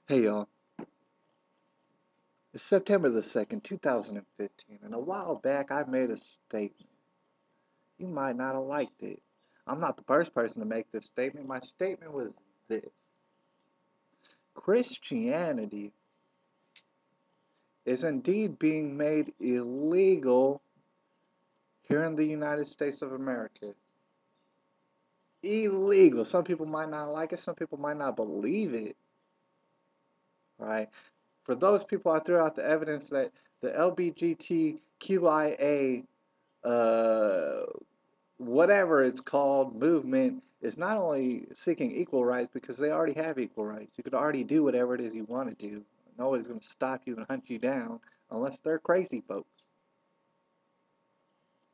Hey y'all, it's September the 2nd, 2015, and a while back I made a statement. You might not have liked it. I'm not the first person to make this statement. My statement was this: Christianity is indeed being made illegal here in the United States of America. Illegal. Some people might not like it, some people might not believe it, right? For those people, I threw out the evidence that the LBGTQIA whatever it's called, movement, is not only seeking equal rights because they already have equal rights. You could already do whatever it is you want to do. Nobody's going to stop you and hunt you down unless they're crazy folks.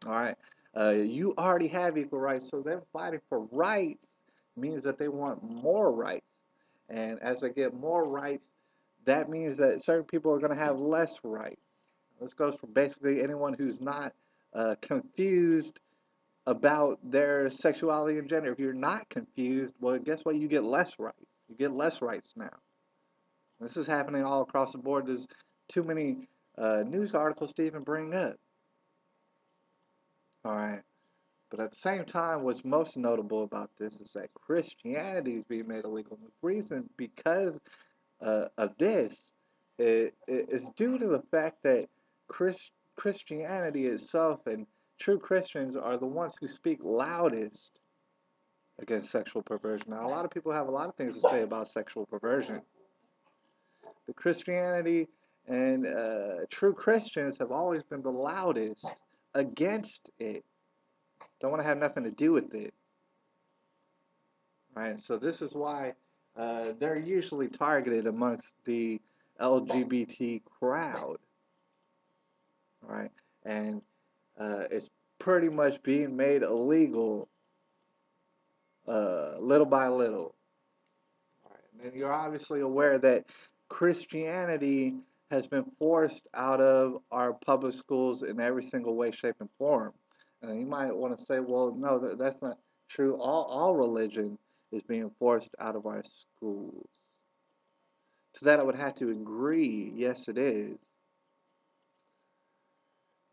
All right. You already have equal rights, so them fighting for rights means that they want more rights. And as they get more rights, that means that certain people are going to have less rights. This goes for basically anyone who's not confused about their sexuality and gender. If you're not confused, well, guess what? You get less rights. You get less rights now. This is happening all across the board. There's too many news articles to even bring up. All right. But at the same time, what's most notable about this is that Christianity is being made illegal. The reason because of this is due to the fact that Christianity itself and true Christians are the ones who speak loudest against sexual perversion. Now, a lot of people have a lot of things to say about sexual perversion, but Christianity and true Christians have always been the loudest against it. Don't want to have nothing to do with it, right? So this is why they're usually targeted amongst the LGBT crowd, right? And it's pretty much being made illegal little by little. And you're obviously aware that Christianity has been forced out of our public schools in every single way, shape, and form. And you might want to say, well, no, that's not true. All religion is being forced out of our schools. To that, I would have to agree. Yes, it is.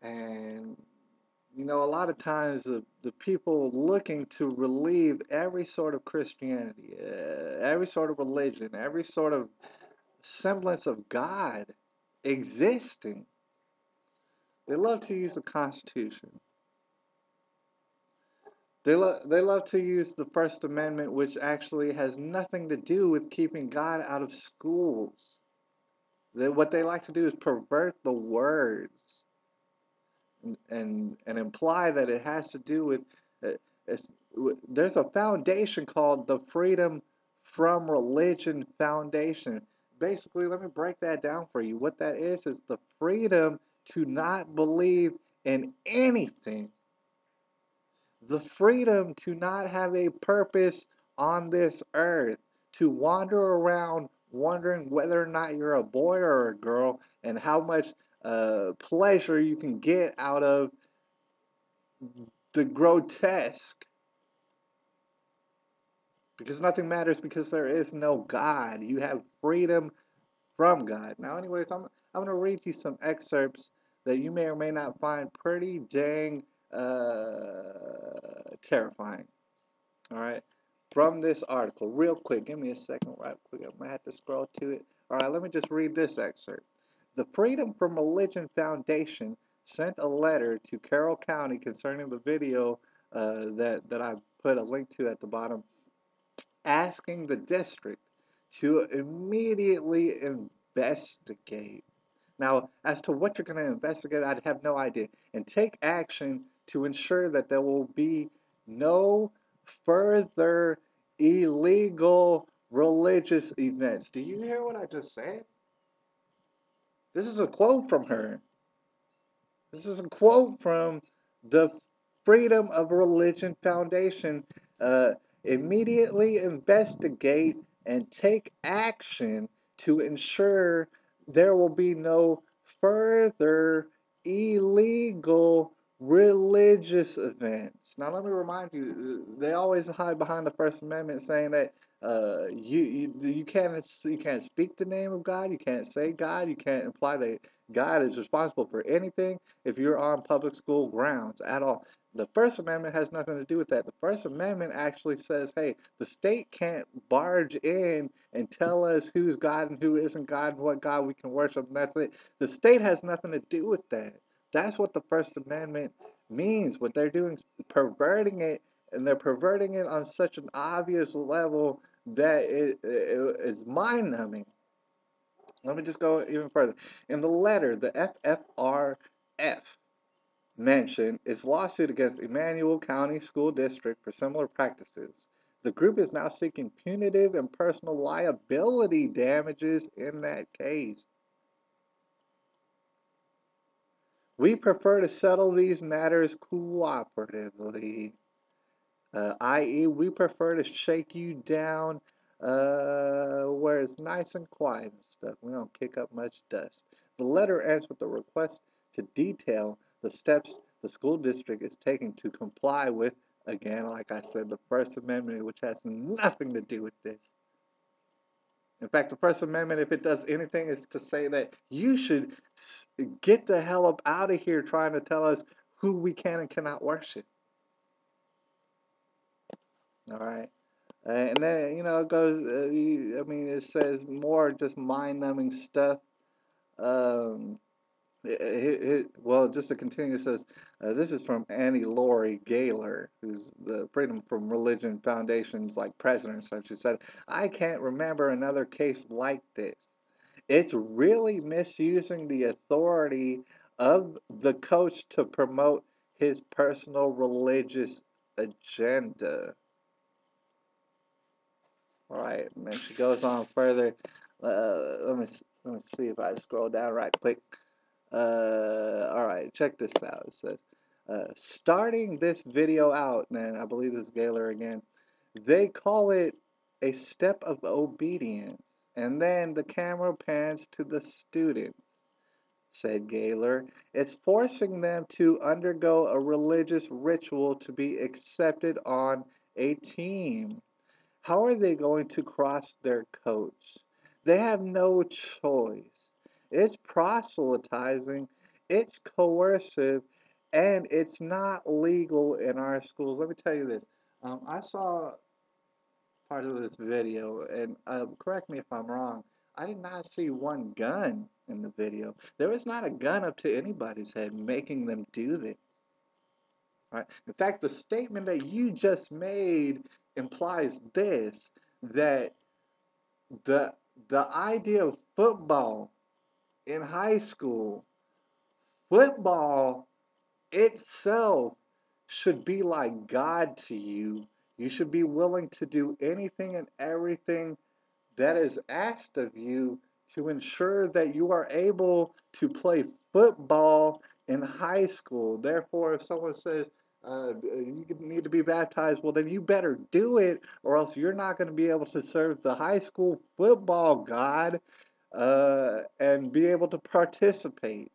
And a lot of times the people looking to relieve every sort of Christianity, every sort of religion, every sort of semblance of God existing, they love to use the Constitution. They love to use the First Amendment, which actually has nothing to do with keeping God out of schools. What they like to do is pervert the words and imply that it has to do with it's, there's a foundation called the Freedom from Religion Foundation. Basically, let me break that down for you. What that is the freedom to not believe in anything, the freedom to not have a purpose on this earth, to wander around wondering whether or not you're a boy or a girl, and how much pleasure you can get out of the grotesque. Because nothing matters because there is no God. You have freedom from God. Now, anyways, I'm going to read you some excerpts that you may or may not find pretty dang terrifying. All right, from this article, real quick. Give me a second, right quick. I'm gonna have to scroll to it. All right, let me just read this excerpt. The Freedom from Religion Foundation sent a letter to Carroll County concerning the video that I put a link to at the bottom, asking the district to immediately investigate. Now, as to what you're going to investigate, I'd have no idea. And take action to ensure that there will be no further illegal religious events. Do you hear what I just said? This is a quote from her. This is a quote from the Freedom of Religion Foundation. Uh, Immediately investigate and take action to ensure there will be no further illegal religious events. Now, let me remind you, they always hide behind the First Amendment saying that You can't speak the name of God. You can't say God. You can't imply that God is responsible for anything if you're on public school grounds at all. The First Amendment has nothing to do with that. The First Amendment actually says, hey, the state can't barge in and tell us who's God and who isn't God and what God we can worship, and that's it. The state has nothing to do with that. That's what the First Amendment means. What they're doing is perverting it, and they're perverting it on such an obvious level that is mind numbing. Let me just go even further. In the letter, the FFRF mentioned its lawsuit against Emmanuel County School District for similar practices. The group is now seeking punitive and personal liability damages in that case. We prefer to settle these matters cooperatively, i.e., we prefer to shake you down where it's nice and quiet and stuff. We don't kick up much dust. The letter ends with a request to detail the steps the school district is taking to comply with, again, like I said, the First Amendment, which has nothing to do with this. In fact, the First Amendment, if it does anything, is to say that you should get the hell up out of here trying to tell us who we can and cannot worship. All right. And then, it goes, it says more just mind-numbing stuff. Um, well, just to continue, it says, this is from Annie Laurie Gaylor, who's the Freedom from Religion Foundation's president. So she said, I can't remember another case like this. It's really misusing the authority of the coach to promote his personal religious agenda. All right, and then she goes on further. Let me see if I scroll down right quick. All right, check this out. It says, starting this video out, and I believe this is Gaylor again. They call it a step of obedience, and then the camera pans to the students, said Gaylor. It's forcing them to undergo a religious ritual to be accepted on a team. How are they going to cross their coach? They have no choice. It's proselytizing, it's coercive, and it's not legal in our schools. Let me tell you this. I saw part of this video, and correct me if I'm wrong. I did not see one gun in the video. There was not a gun up to anybody's head making them do this. Right? In fact, the statement that you just made implies this, that the the idea of football in high school, football itself should be like God to you. You should be willing to do anything and everything that is asked of you to ensure that you are able to play football in high school. Therefore, if someone says you need to be baptized, well, then you better do it, or else you're not going to be able to serve the high school football God and be able to participate.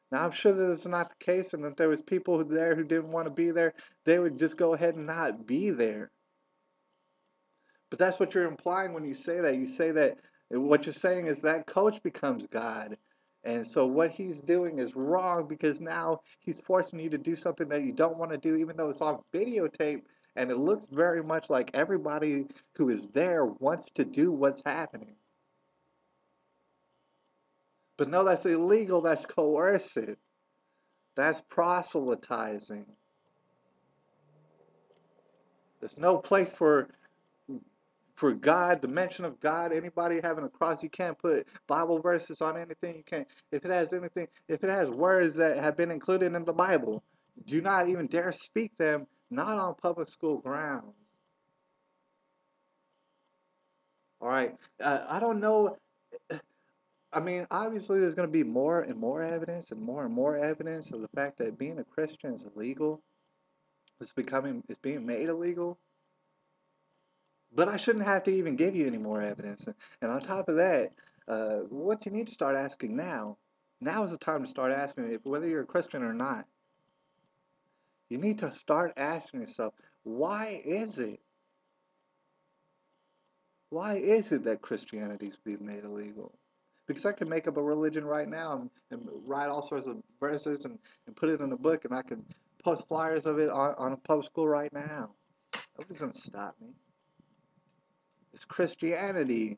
Now, I'm sure that it's not the case, and if there was people there who didn't want to be there, they would just go ahead and not be there. But that's what you're implying when you say that. You say that what you're saying is that coach becomes God. And so what he's doing is wrong because now he's forcing you to do something that you don't want to do, even though it's on videotape and it looks very much like everybody who is there wants to do what's happening. But no, that's illegal. That's coercive. That's proselytizing. There's no place for God, the mention of God, anybody having a cross. You can't put Bible verses on anything. You can't, if it has anything, if it has words that have been included in the Bible, do not even dare speak them, not on public school grounds. All right. I don't know. I mean, obviously, there's going to be more and more evidence and more evidence of the fact that being a Christian is illegal. It's being made illegal. But I shouldn't have to even give you any more evidence. And on top of that, what you need to start asking now is the time to start asking if whether you're a Christian or not. You need to start asking yourself, why is it Why is it that Christianity is being made illegal? Because I can make up a religion right now and write all sorts of verses and put it in a book, and I can post flyers of it on a public school right now. Nobody's going to stop me. It's Christianity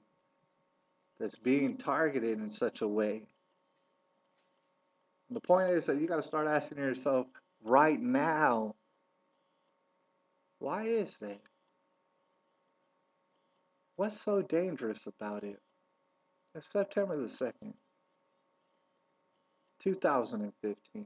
that's being targeted in such a way. The point is that you got to start asking yourself right now, why is that? What's so dangerous about it? It's September the 2nd, 2015.